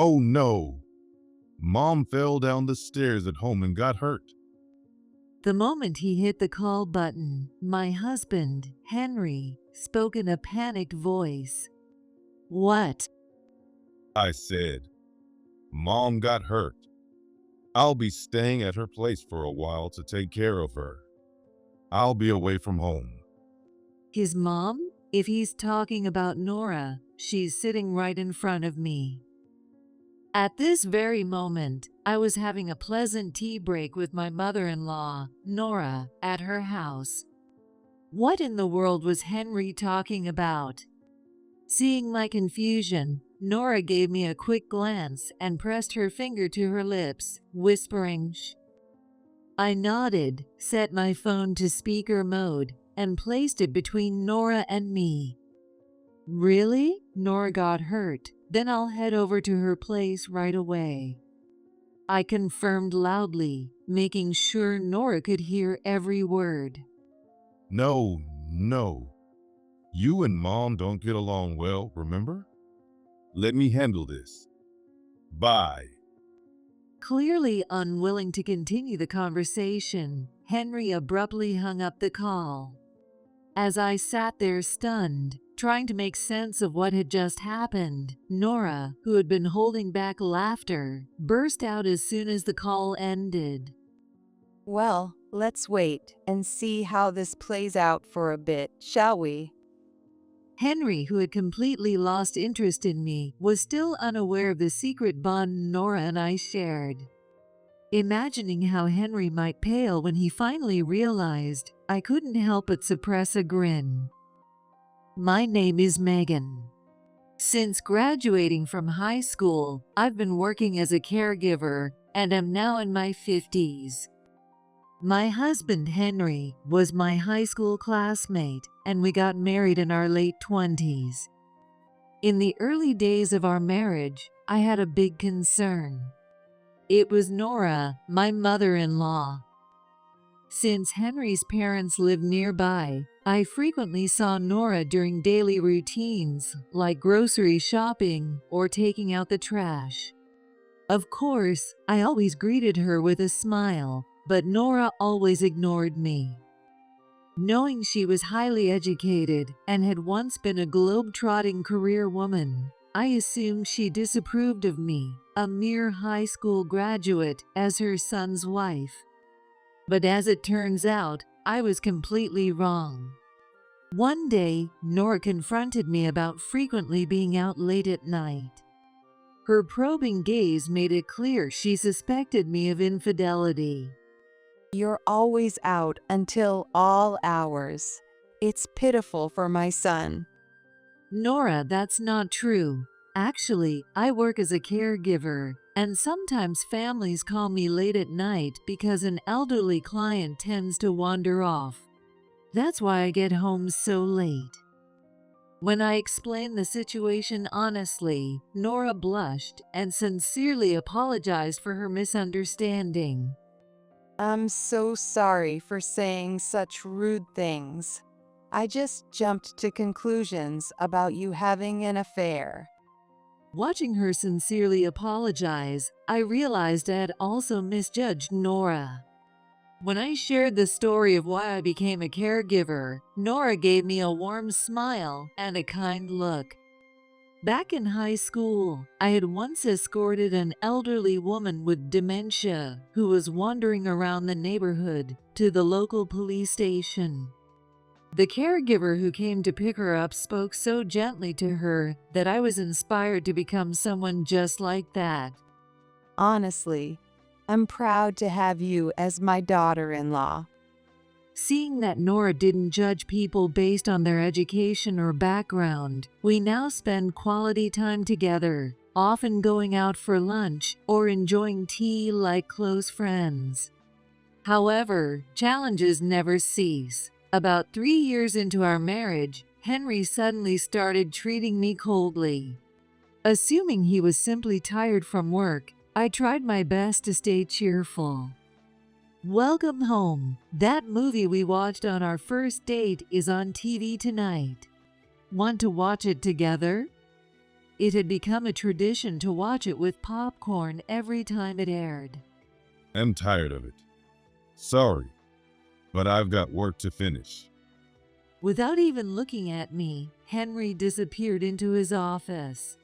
Oh no! Mom fell down the stairs at home and got hurt. The moment he hit the call button, my husband, Henry, spoke in a panicked voice. What? I said, Mom got hurt. I'll be staying at her place for a while to take care of her. I'll be away from home. His mom? If he's talking about Nora, she's sitting right in front of me. At this very moment, I was having a pleasant tea break with my mother-in-law, Nora, at her house. What in the world was Henry talking about? Seeing my confusion, Nora gave me a quick glance and pressed her finger to her lips, whispering, "Shh." I nodded, set my phone to speaker mode, and placed it between Nora and me. Really? Nora got hurt. Then I'll head over to her place right away. I confirmed loudly, making sure Nora could hear every word. No. You and Mom don't get along well, remember? Let me handle this. Bye. Clearly unwilling to continue the conversation, Henry abruptly hung up the call. As I sat there stunned, trying to make sense of what had just happened, Nora, who had been holding back laughter, burst out as soon as the call ended. Well, let's wait and see how this plays out for a bit, shall we? Henry, who had completely lost interest in me, was still unaware of the secret bond Nora and I shared. Imagining how Henry might pale when he finally realized, I couldn't help but suppress a grin. My name is Megan. Since graduating from high school, I've been working as a caregiver and am now in my 50s. My husband, Henry, was my high school classmate, and we got married in our late 20s. In the early days of our marriage, I had a big concern. It was Nora, my mother-in-law. Since Henry's parents lived nearby, I frequently saw Nora during daily routines like grocery shopping or taking out the trash. Of course, I always greeted her with a smile, but Nora always ignored me. Knowing she was highly educated and had once been a globe-trotting career woman, I assumed she disapproved of me, a mere high school graduate, as her son's wife. But as it turns out, I was completely wrong. One day, Nora confronted me about frequently being out late at night. Her probing gaze made it clear she suspected me of infidelity. You're always out until all hours. It's pitiful for my son. Nora, that's not true. Actually, I work as a caregiver, and sometimes families call me late at night because an elderly client tends to wander off. That's why I get home so late. When I explained the situation honestly, Nora blushed and sincerely apologized for her misunderstanding. I'm so sorry for saying such rude things. I just jumped to conclusions about you having an affair. Watching her sincerely apologize, I realized I had also misjudged Nora. When I shared the story of why I became a caregiver, Nora gave me a warm smile and a kind look. Back in high school, I had once escorted an elderly woman with dementia who was wandering around the neighborhood to the local police station. The caregiver who came to pick her up spoke so gently to her that I was inspired to become someone just like that. Honestly, I'm proud to have you as my daughter-in-law. Seeing that Nora didn't judge people based on their education or background, we now spend quality time together, often going out for lunch or enjoying tea like close friends. However, challenges never cease. About 3 years into our marriage, Henry suddenly started treating me coldly. Assuming he was simply tired from work, I tried my best to stay cheerful. Welcome home. That movie we watched on our first date is on TV tonight. Want to watch it together? It had become a tradition to watch it with popcorn every time it aired. I'm tired of it. Sorry, but I've got work to finish. Without even looking at me, Henry disappeared into his office.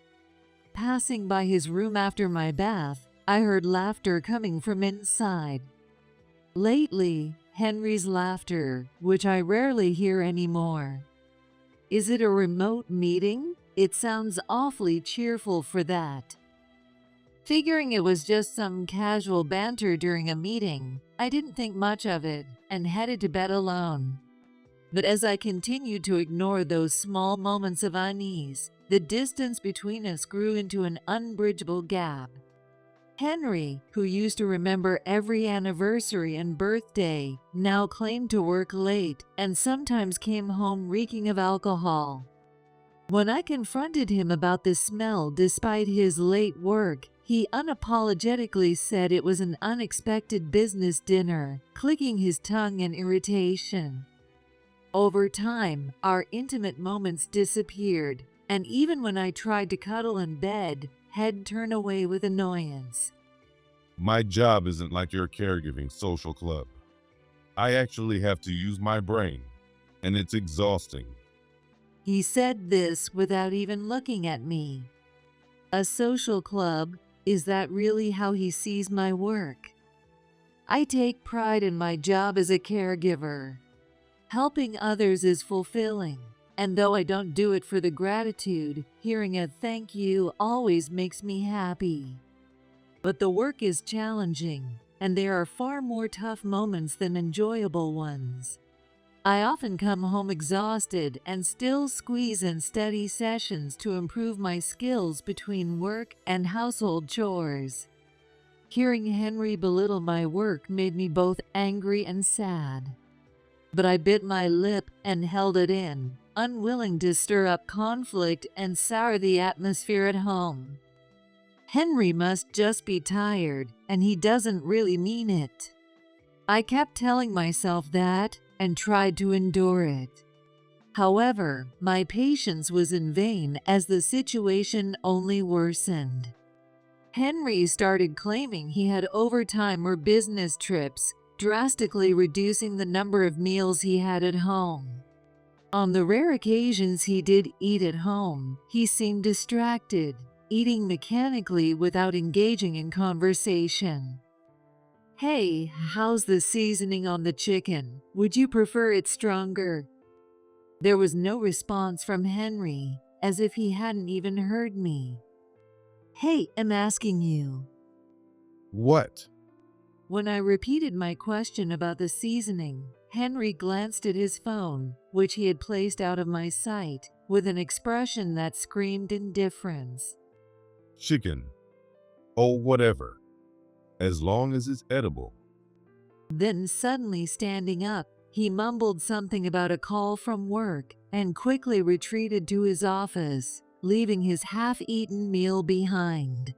Passing by his room after my bath, I heard laughter coming from inside. Lately, Henry's laughter, which I rarely hear anymore. Is it a remote meeting? It sounds awfully cheerful for that. Figuring it was just some casual banter during a meeting, I didn't think much of it and headed to bed alone. But as I continued to ignore those small moments of unease, the distance between us grew into an unbridgeable gap. Henry, who used to remember every anniversary and birthday, now claimed to work late and sometimes came home reeking of alcohol. When I confronted him about the smell despite his late work, he unapologetically said it was an unexpected business dinner, clicking his tongue in irritation. Over time, our intimate moments disappeared, and even when I tried to cuddle in bed, head turned away with annoyance. My job isn't like your caregiving social club. I actually have to use my brain, and it's exhausting. He said this without even looking at me. A social club? Is that really how he sees my work? I take pride in my job as a caregiver. Helping others is fulfilling, and though I don't do it for the gratitude, hearing a thank you always makes me happy. But the work is challenging, and there are far more tough moments than enjoyable ones. I often come home exhausted and still squeeze in steady sessions to improve my skills between work and household chores. Hearing Henry belittle my work made me both angry and sad. But I bit my lip and held it in, unwilling to stir up conflict and sour the atmosphere at home. Henry must just be tired, and he doesn't really mean it. I kept telling myself that and tried to endure it. However, my patience was in vain as the situation only worsened. Henry started claiming he had overtime or business trips, drastically reducing the number of meals he had at home. On the rare occasions he did eat at home, he seemed distracted, eating mechanically without engaging in conversation. Hey, how's the seasoning on the chicken? Would you prefer it stronger? There was no response from Henry, as if he hadn't even heard me. Hey, I'm asking you. What? When I repeated my question about the seasoning, Henry glanced at his phone, which he had placed out of my sight, with an expression that screamed indifference. Chicken. Oh, whatever. As long as it's edible. Then suddenly standing up, he mumbled something about a call from work and quickly retreated to his office, leaving his half-eaten meal behind.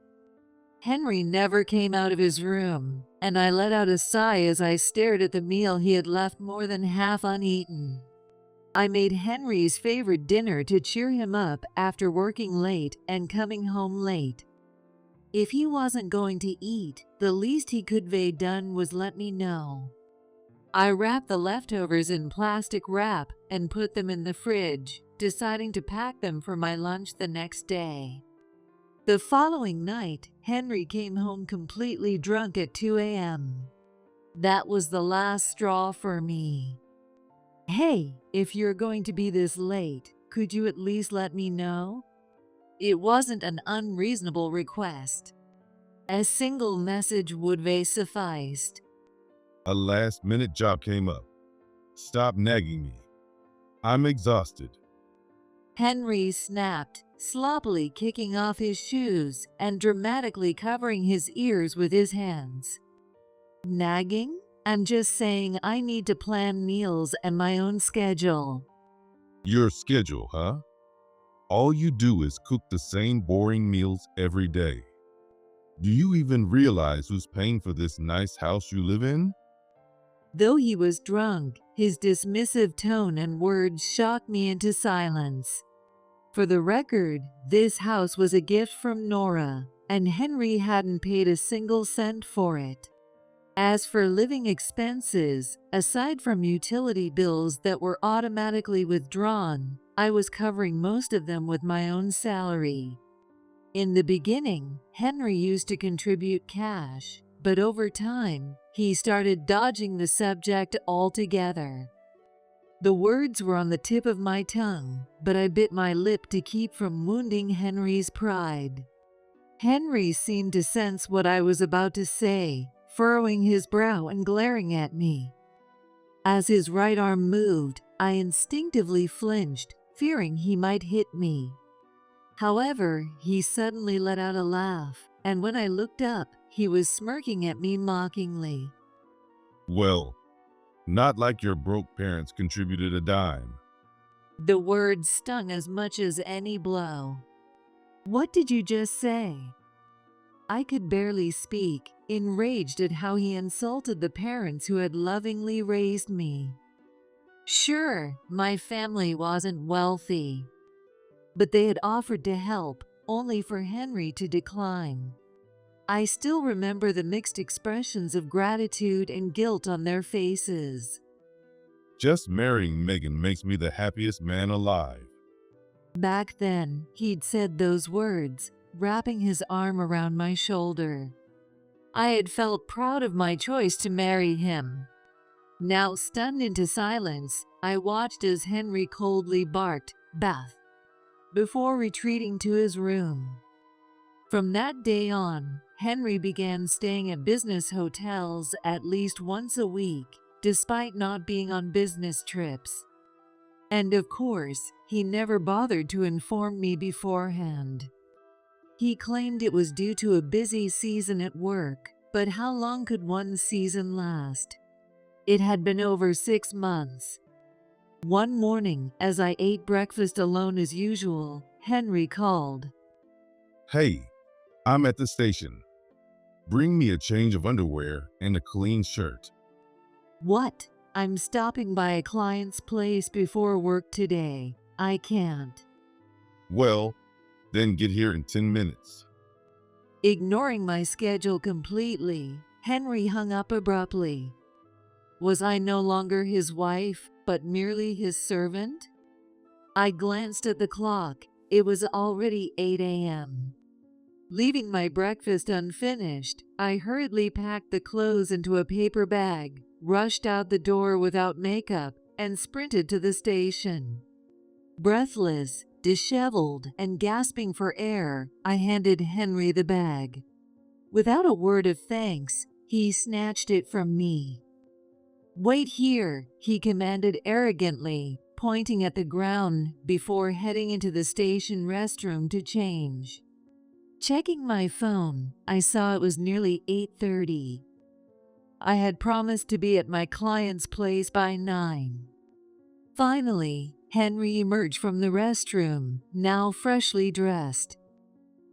Henry never came out of his room, and I let out a sigh as I stared at the meal he had left more than half uneaten. I made Henry's favorite dinner to cheer him up after working late and coming home late. If he wasn't going to eat, the least he could have done was let me know. I wrapped the leftovers in plastic wrap and put them in the fridge, deciding to pack them for my lunch the next day. The following night, Henry came home completely drunk at 2 a.m. That was the last straw for me. Hey, if you're going to be this late, could you at least let me know? It wasn't an unreasonable request. A single message would have sufficed. A last-minute job came up. Stop nagging me. I'm exhausted. Henry snapped, sloppily kicking off his shoes and dramatically covering his ears with his hands. Nagging? I'm just saying I need to plan meals and my own schedule. Your schedule, huh? All you do is cook the same boring meals every day. Do you even realize who's paying for this nice house you live in? Though he was drunk, his dismissive tone and words shocked me into silence. For the record, this house was a gift from Nora, and Henry hadn't paid a single cent for it. As for living expenses, aside from utility bills that were automatically withdrawn, I was covering most of them with my own salary. In the beginning, Henry used to contribute cash, but over time, he started dodging the subject altogether. The words were on the tip of my tongue, but I bit my lip to keep from wounding Henry's pride. Henry seemed to sense what I was about to say, furrowing his brow and glaring at me. As his right arm moved, I instinctively flinched, fearing he might hit me. However, he suddenly let out a laugh, and when I looked up, he was smirking at me mockingly. Well, not like your broke parents contributed a dime. The words stung as much as any blow. What did you just say? I could barely speak, enraged at how he insulted the parents who had lovingly raised me. Sure, my family wasn't wealthy, but they had offered to help, only for Henry to decline. I still remember the mixed expressions of gratitude and guilt on their faces. Just marrying Megan makes me the happiest man alive. Back then, he'd said those words, wrapping his arm around my shoulder. I had felt proud of my choice to marry him. Now, stunned into silence, I watched as Henry coldly barked, "Beth," before retreating to his room. From that day on, Henry began staying at business hotels at least once a week, despite not being on business trips. And of course, he never bothered to inform me beforehand. He claimed it was due to a busy season at work, but how long could one season last? It had been over 6 months. One morning, as I ate breakfast alone as usual, Henry called. Hey, I'm at the station. Bring me a change of underwear and a clean shirt. What? I'm stopping by a client's place before work today. I can't. Well, then get here in 10 minutes. Ignoring my schedule completely, Henry hung up abruptly. Was I no longer his wife, but merely his servant? I glanced at the clock. It was already 8 a.m. Leaving my breakfast unfinished, I hurriedly packed the clothes into a paper bag, rushed out the door without makeup, and sprinted to the station. Breathless, disheveled, and gasping for air, I handed Henry the bag. Without a word of thanks, he snatched it from me. "Wait here," he commanded arrogantly, pointing at the ground before heading into the station restroom to change. Checking my phone, I saw it was nearly 8:30. I had promised to be at my client's place by 9. Finally, Henry emerged from the restroom, now freshly dressed.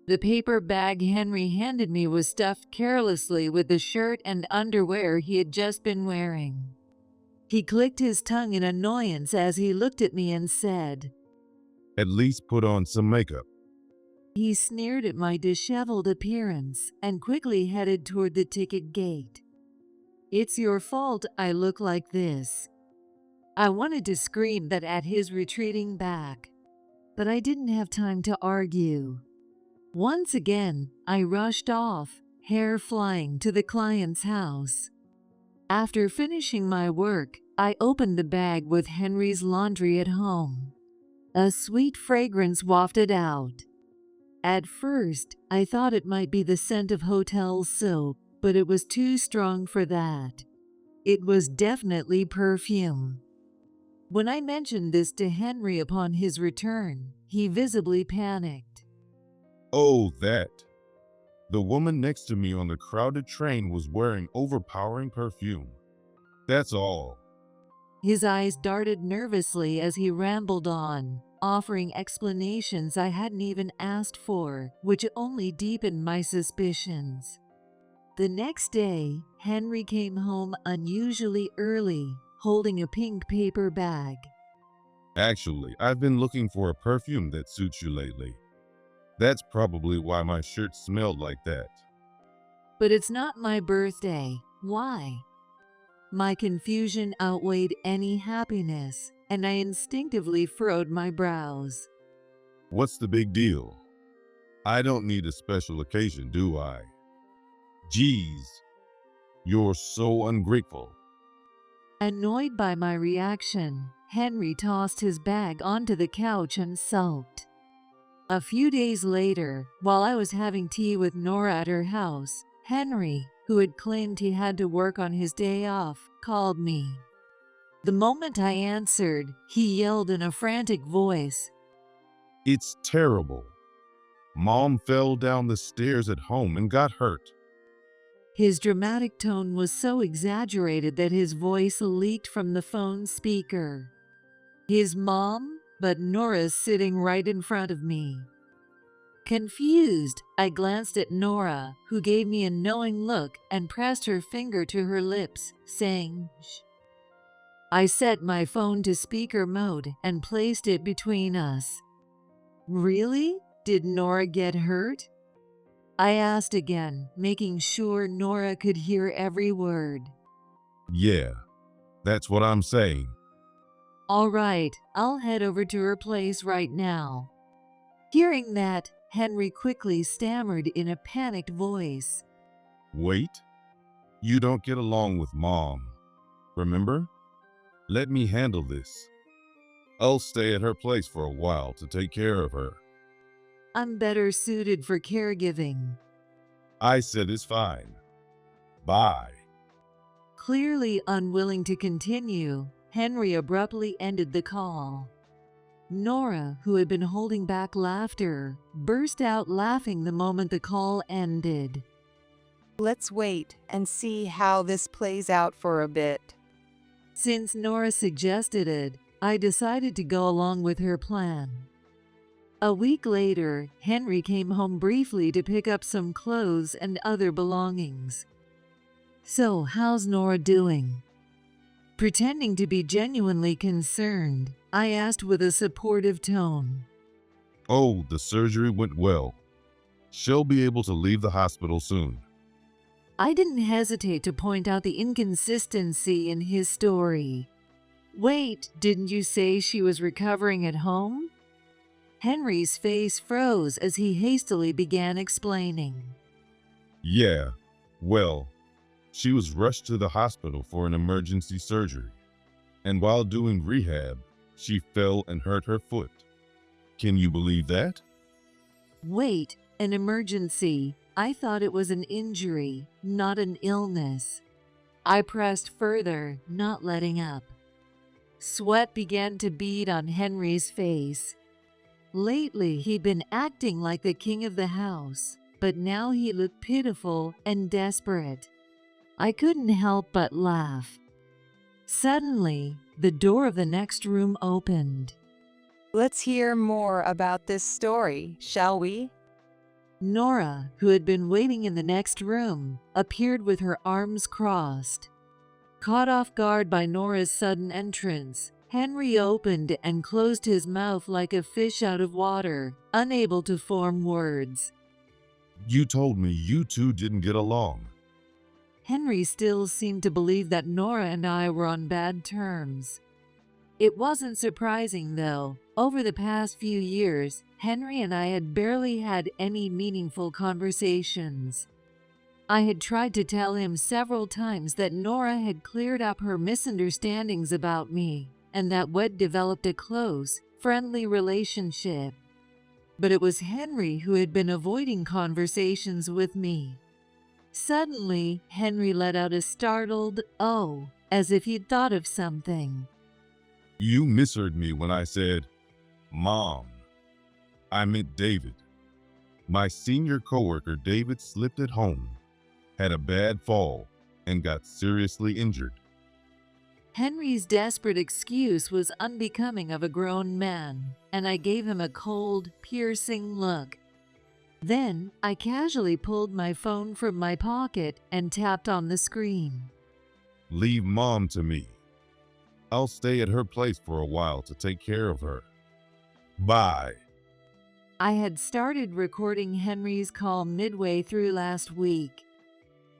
The paper bag Henry handed me was stuffed carelessly with the shirt and underwear he had just been wearing. He clicked his tongue in annoyance as he looked at me and said, At least put on some makeup. He sneered at my disheveled appearance and quickly headed toward the ticket gate. "It's your fault I look like this." I wanted to scream that at his retreating back, but I didn't have time to argue. Once again, I rushed off, hair flying, to the client's house. After finishing my work, I opened the bag with Henry's laundry at home. A sweet fragrance wafted out. At first, I thought it might be the scent of hotel soap, but it was too strong for that. It was definitely perfume. When I mentioned this to Henry upon his return, he visibly panicked. Oh, that. The woman next to me on the crowded train was wearing overpowering perfume. That's all. His eyes darted nervously as he rambled on, offering explanations I hadn't even asked for, which only deepened my suspicions. The next day, Henry came home unusually early, holding a pink paper bag. Actually, I've been looking for a perfume that suits you lately. That's probably why my shirt smelled like that. But it's not my birthday. Why? My confusion outweighed any happiness, and I instinctively furrowed my brows. What's the big deal? I don't need a special occasion, do I? Geez, you're so ungrateful. Annoyed by my reaction, Henry tossed his bag onto the couch and sulked. A few days later, while I was having tea with Nora at her house, Henry, who had claimed he had to work on his day off, called me. The moment I answered, he yelled in a frantic voice, It's terrible. Mom fell down the stairs at home and got hurt. His dramatic tone was so exaggerated that his voice leaked from the phone speaker. His mom? But Nora's sitting right in front of me. Confused, I glanced at Nora, who gave me a knowing look and pressed her finger to her lips, saying, "Shh." I set my phone to speaker mode and placed it between us. Really? Did Nora get hurt? I asked again, making sure Nora could hear every word. Yeah, that's what I'm saying. All right, I'll head over to her place right now. Hearing that, Henry quickly stammered in a panicked voice. Wait, you don't get along with Mom, remember? Let me handle this. I'll stay at her place for a while to take care of her. I'm better suited for caregiving. I said it's fine. Bye. Clearly unwilling to continue, Henry abruptly ended the call. Nora, who had been holding back laughter, burst out laughing the moment the call ended. Let's wait and see how this plays out for a bit. Since Nora suggested it, I decided to go along with her plan. A week later, Henry came home briefly to pick up some clothes and other belongings. So, how's Nora doing? Pretending to be genuinely concerned, I asked with a supportive tone. Oh, the surgery went well. She'll be able to leave the hospital soon. I didn't hesitate to point out the inconsistency in his story. Wait, didn't you say she was recovering at home? Henry's face froze as he hastily began explaining. Yeah, well, she was rushed to the hospital for an emergency surgery. And while doing rehab, she fell and hurt her foot. Can you believe that? Wait, an emergency? I thought it was an injury, not an illness. I pressed further, not letting up. Sweat began to bead on Henry's face. Lately, he'd been acting like the king of the house, but now he looked pitiful and desperate. I couldn't help but laugh. Suddenly, the door of the next room opened. Let's hear more about this story, shall we? Nora, who had been waiting in the next room, appeared with her arms crossed. Caught off guard by Nora's sudden entrance, Henry opened and closed his mouth like a fish out of water, unable to form words. You told me you two didn't get along. Henry still seemed to believe that Nora and I were on bad terms. It wasn't surprising, though. Over the past few years, Henry and I had barely had any meaningful conversations. I had tried to tell him several times that Nora had cleared up her misunderstandings about me, and that we'd developed a close, friendly relationship. But it was Henry who had been avoiding conversations with me. Suddenly, Henry let out a startled "oh," as if he'd thought of something. You misheard me when I said, Mom. I meant David. My senior coworker David slipped at home, had a bad fall, and got seriously injured. Henry's desperate excuse was unbecoming of a grown man, and I gave him a cold, piercing look. Then, I casually pulled my phone from my pocket and tapped on the screen. Leave Mom to me. I'll stay at her place for a while to take care of her. Bye. I had started recording Henry's call midway through last week.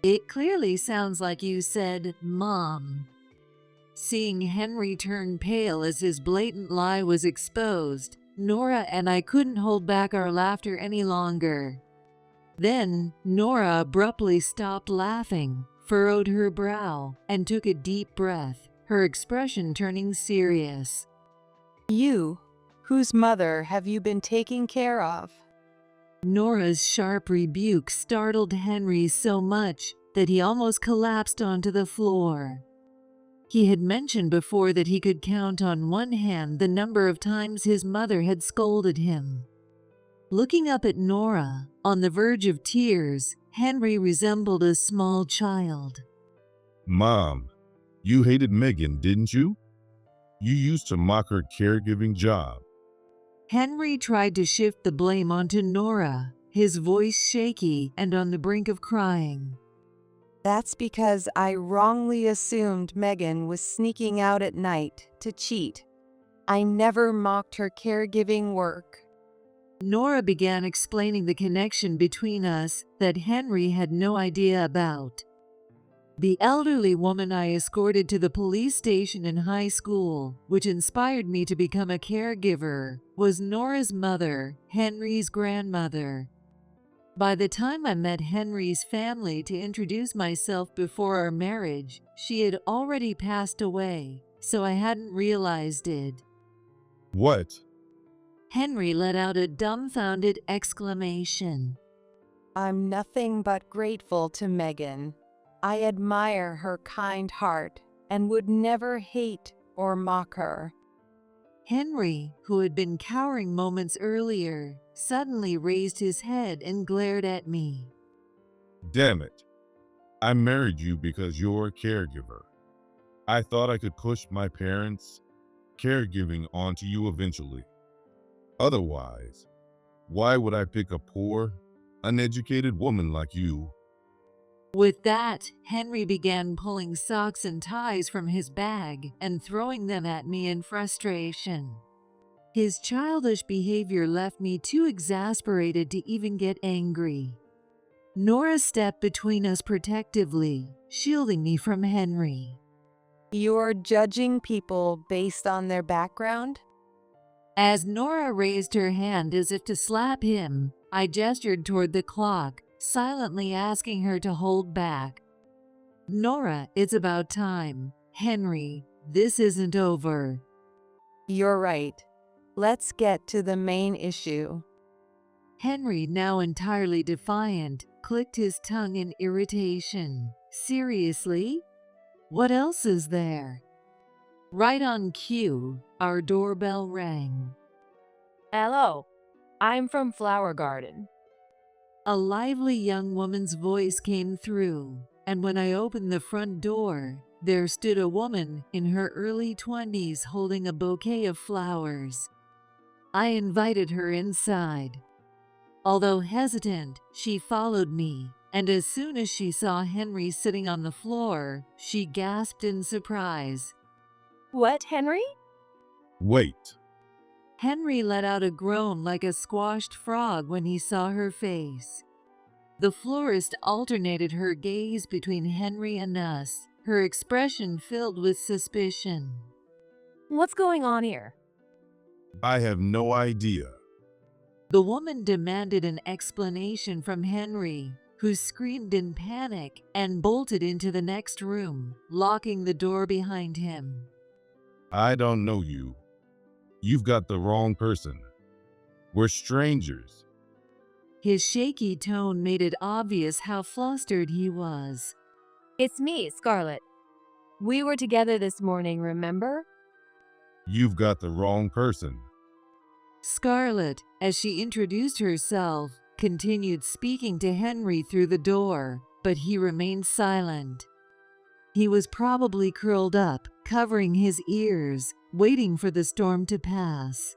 It clearly sounds like you said, Mom. Seeing Henry turn pale as his blatant lie was exposed, Nora and I couldn't hold back our laughter any longer. Then, Nora abruptly stopped laughing, furrowed her brow, and took a deep breath, her expression turning serious. You, whose mother have you been taking care of? Nora's sharp rebuke startled Henry so much that he almost collapsed onto the floor. He had mentioned before that he could count on one hand the number of times his mother had scolded him. Looking up at Nora, on the verge of tears, Henry resembled a small child. Mom, you hated Megan, didn't you? You used to mock her caregiving job. Henry tried to shift the blame onto Nora, his voice shaky and on the brink of crying. That's because I wrongly assumed Megan was sneaking out at night to cheat. I never mocked her caregiving work. Nora began explaining the connection between us that Henry had no idea about. The elderly woman I escorted to the police station in high school, which inspired me to become a caregiver, was Nora's mother, Henry's grandmother. By the time I met Henry's family to introduce myself before our marriage, she had already passed away, so I hadn't realized it. What? Henry let out a dumbfounded exclamation. I'm nothing but grateful to Megan. I admire her kind heart and would never hate or mock her. Henry, who had been cowering moments earlier, suddenly raised his head and glared at me. Damn it. I married you because you're a caregiver. I thought I could push my parents' caregiving onto you eventually. Otherwise, why would I pick a poor, uneducated woman like you? With that, Henry began pulling socks and ties from his bag and throwing them at me in frustration. His childish behavior left me too exasperated to even get angry. Nora stepped between us protectively, shielding me from Henry. You're judging people based on their background? As Nora raised her hand as if to slap him, I gestured toward the clock, silently asking her to hold back. Nora, it's about time. Henry, this isn't over. You're right. Let's get to the main issue. Henry, now entirely defiant, clicked his tongue in irritation. Seriously? What else is there? Right on cue, our doorbell rang. Hello, I'm from Flower Garden. A lively young woman's voice came through, and when I opened the front door, there stood a woman in her early 20s holding a bouquet of flowers. I invited her inside. Although hesitant, she followed me, and as soon as she saw Henry sitting on the floor, she gasped in surprise. What, Henry? Wait. Henry let out a groan like a squashed frog when he saw her face. The florist alternated her gaze between Henry and us, her expression filled with suspicion. What's going on here? I have no idea. The woman demanded an explanation from Henry, who screamed in panic and bolted into the next room, locking the door behind him. I don't know you. You've got the wrong person. We're strangers. His shaky tone made it obvious how flustered he was. It's me, Scarlett. We were together this morning, remember? You've got the wrong person. Scarlett, as she introduced herself, continued speaking to Henry through the door, but he remained silent. He was probably curled up, covering his ears, waiting for the storm to pass.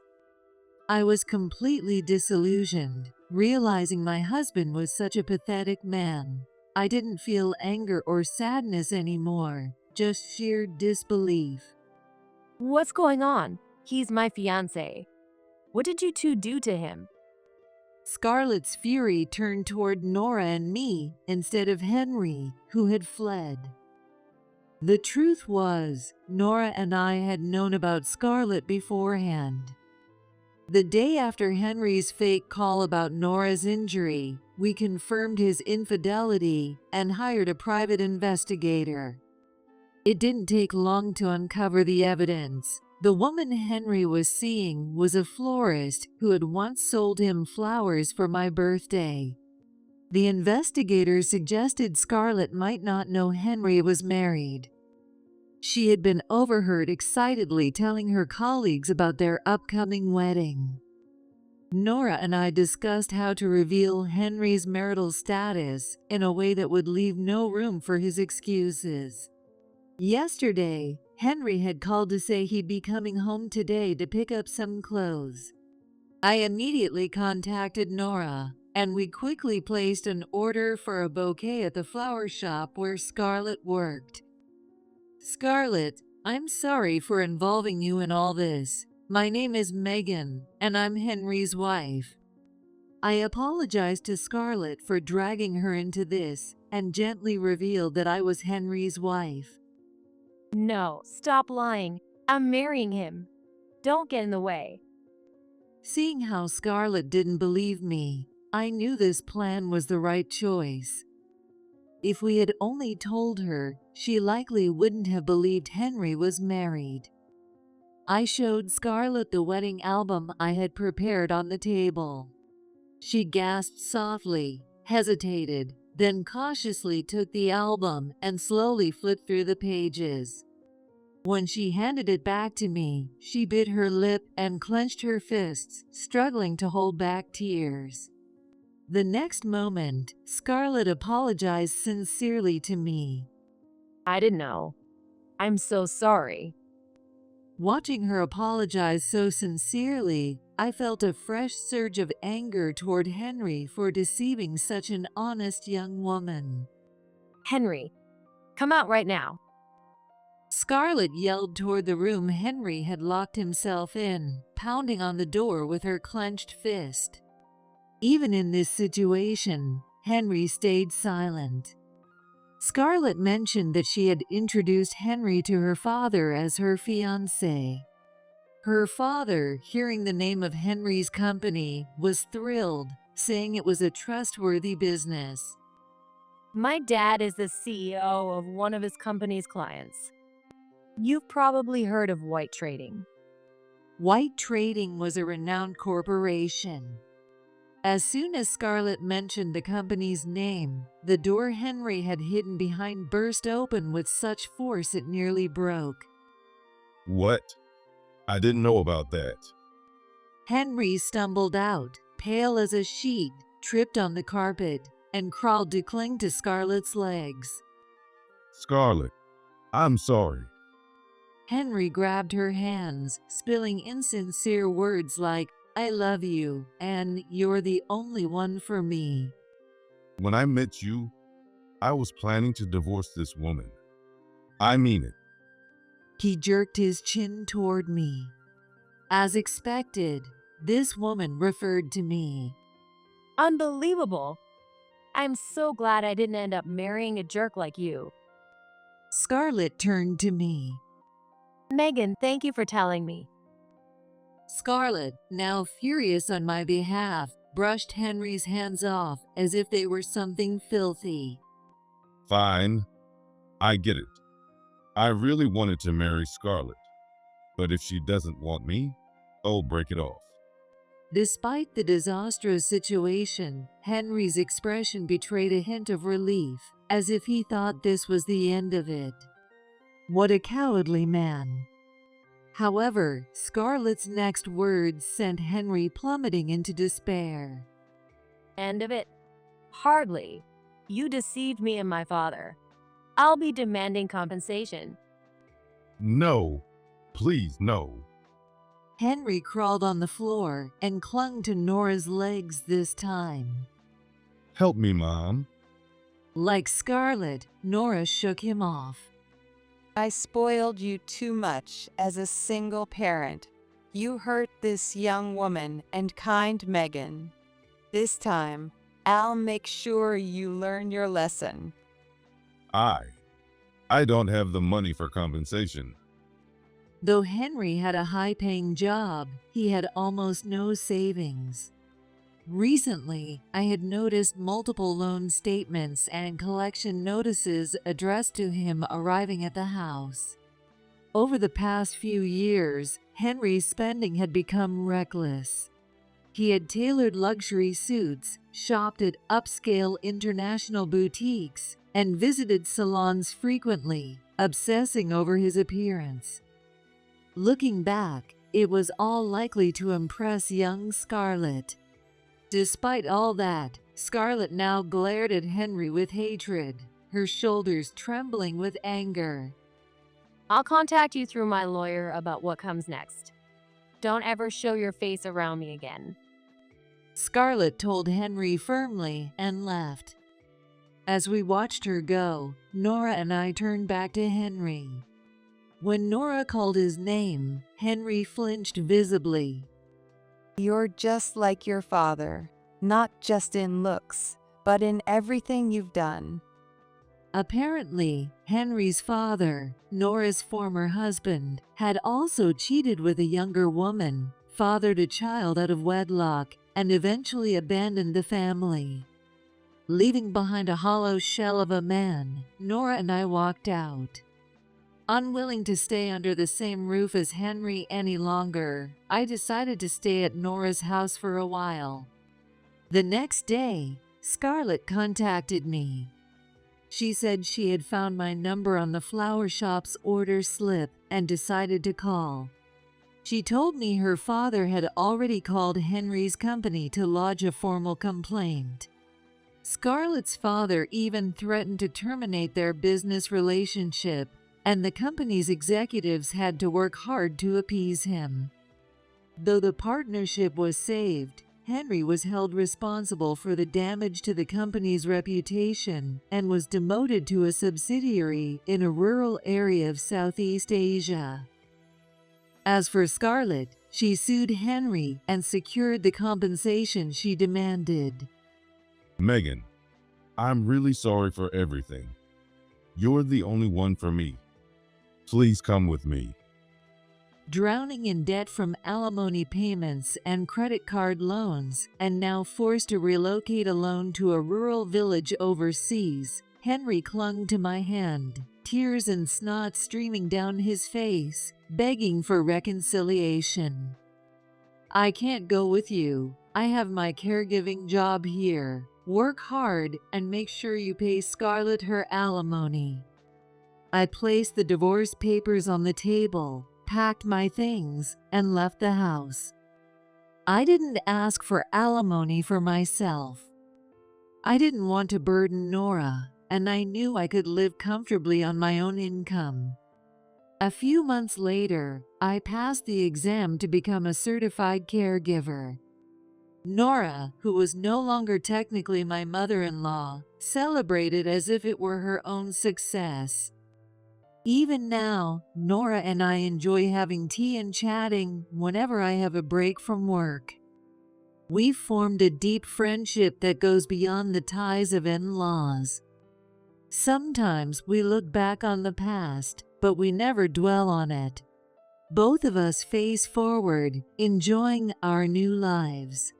I was completely disillusioned, realizing my husband was such a pathetic man. I didn't feel anger or sadness anymore, just sheer disbelief. What's going on? He's my fiancé. What did you two do to him? Scarlett's fury turned toward Nora and me instead of Henry, who had fled. The truth was, Nora and I had known about Scarlett beforehand. The day after Henry's fake call about Nora's injury, we confirmed his infidelity and hired a private investigator. It didn't take long to uncover the evidence. The woman Henry was seeing was a florist who had once sold him flowers for my birthday. The investigator suggested Scarlett might not know Henry was married. She had been overheard excitedly telling her colleagues about their upcoming wedding. Nora and I discussed how to reveal Henry's marital status in a way that would leave no room for his excuses. Yesterday, Henry had called to say he'd be coming home today to pick up some clothes. I immediately contacted Nora, and we quickly placed an order for a bouquet at the flower shop where Scarlett worked. Scarlett, I'm sorry for involving you in all this. My name is Megan, and I'm Henry's wife. I apologized to Scarlett for dragging her into this and gently revealed that I was Henry's wife. No, stop lying. I'm marrying him. Don't get in the way. Seeing how Scarlett didn't believe me, I knew this plan was the right choice. If we had only told her, she likely wouldn't have believed Henry was married. I showed Scarlett the wedding album I had prepared on the table. She gasped softly, hesitated, then cautiously took the album and slowly flipped through the pages. When she handed it back to me, she bit her lip and clenched her fists, struggling to hold back tears. The next moment, Scarlett apologized sincerely to me. I didn't know. I'm so sorry. Watching her apologize so sincerely, I felt a fresh surge of anger toward Henry for deceiving such an honest young woman. Henry, come out right now. Scarlett yelled toward the room Henry had locked himself in, pounding on the door with her clenched fist. Even in this situation, Henry stayed silent. Scarlett mentioned that she had introduced Henry to her father as her fiancé. Her father, hearing the name of Henry's company, was thrilled, saying it was a trustworthy business. My dad is the CEO of one of his company's clients. You've probably heard of White Trading. White Trading was a renowned corporation. As soon as Scarlett mentioned the company's name, the door Henry had hidden behind burst open with such force it nearly broke. What? I didn't know about that. Henry stumbled out, pale as a sheet, tripped on the carpet, and crawled to cling to Scarlett's legs. Scarlett, I'm sorry. Henry grabbed her hands, spilling insincere words like, "I love you," and "You're the only one for me." When I met you, I was planning to divorce this woman. I mean it. He jerked his chin toward me. As expected, this woman referred to me. Unbelievable. I'm so glad I didn't end up marrying a jerk like you. Scarlett turned to me. Megan, thank you for telling me. Scarlett, now furious on my behalf, brushed Henry's hands off as if they were something filthy. Fine. I get it. I really wanted to marry Scarlett. But if she doesn't want me, I'll break it off. Despite the disastrous situation, Henry's expression betrayed a hint of relief, as if he thought this was the end of it. What a cowardly man. However, Scarlett's next words sent Henry plummeting into despair. End of it? Hardly. You deceived me and my father. I'll be demanding compensation. No. Please, no. Henry crawled on the floor and clung to Nora's legs this time. Help me, Mom. Like Scarlett, Nora shook him off. I spoiled you too much as a single parent. You hurt this young woman and kind Megan. This time, I'll make sure you learn your lesson. I don't have the money for compensation. Though Henry had a high-paying job, he had almost no savings. Recently, I had noticed multiple loan statements and collection notices addressed to him arriving at the house. Over the past few years, Henry's spending had become reckless. He had tailored luxury suits, shopped at upscale international boutiques, and visited salons frequently, obsessing over his appearance. Looking back, it was all likely to impress young Scarlett. Despite all that, Scarlett now glared at Henry with hatred, her shoulders trembling with anger. I'll contact you through my lawyer about what comes next. Don't ever show your face around me again. Scarlett told Henry firmly and left. As we watched her go, Nora and I turned back to Henry. When Nora called his name, Henry flinched visibly. You're just like your father, not just in looks, but in everything you've done. Apparently, Henry's father, Nora's former husband, had also cheated with a younger woman, fathered a child out of wedlock, and eventually abandoned the family. Leaving behind a hollow shell of a man, Nora and I walked out. Unwilling to stay under the same roof as Henry any longer, I decided to stay at Nora's house for a while. The next day, Scarlett contacted me. She said she had found my number on the flower shop's order slip and decided to call. She told me her father had already called Henry's company to lodge a formal complaint. Scarlett's father even threatened to terminate their business relationship, and the company's executives had to work hard to appease him. Though the partnership was saved, Henry was held responsible for the damage to the company's reputation and was demoted to a subsidiary in a rural area of Southeast Asia. As for Scarlett, she sued Henry and secured the compensation she demanded. Megan, I'm really sorry for everything. You're the only one for me. Please come with me. Drowning in debt from alimony payments and credit card loans, and now forced to relocate alone to a rural village overseas, Henry clung to my hand, tears and snot streaming down his face, begging for reconciliation. I can't go with you. I have my caregiving job here. Work hard and make sure you pay Scarlett her alimony. I placed the divorce papers on the table, packed my things, and left the house. I didn't ask for alimony for myself. I didn't want to burden Nora, and I knew I could live comfortably on my own income. A few months later, I passed the exam to become a certified caregiver. Nora, who was no longer technically my mother-in-law, celebrated as if it were her own success. Even now, Nora and I enjoy having tea and chatting whenever I have a break from work. We've formed a deep friendship that goes beyond the ties of in-laws. Sometimes we look back on the past, but we never dwell on it. Both of us face forward, enjoying our new lives.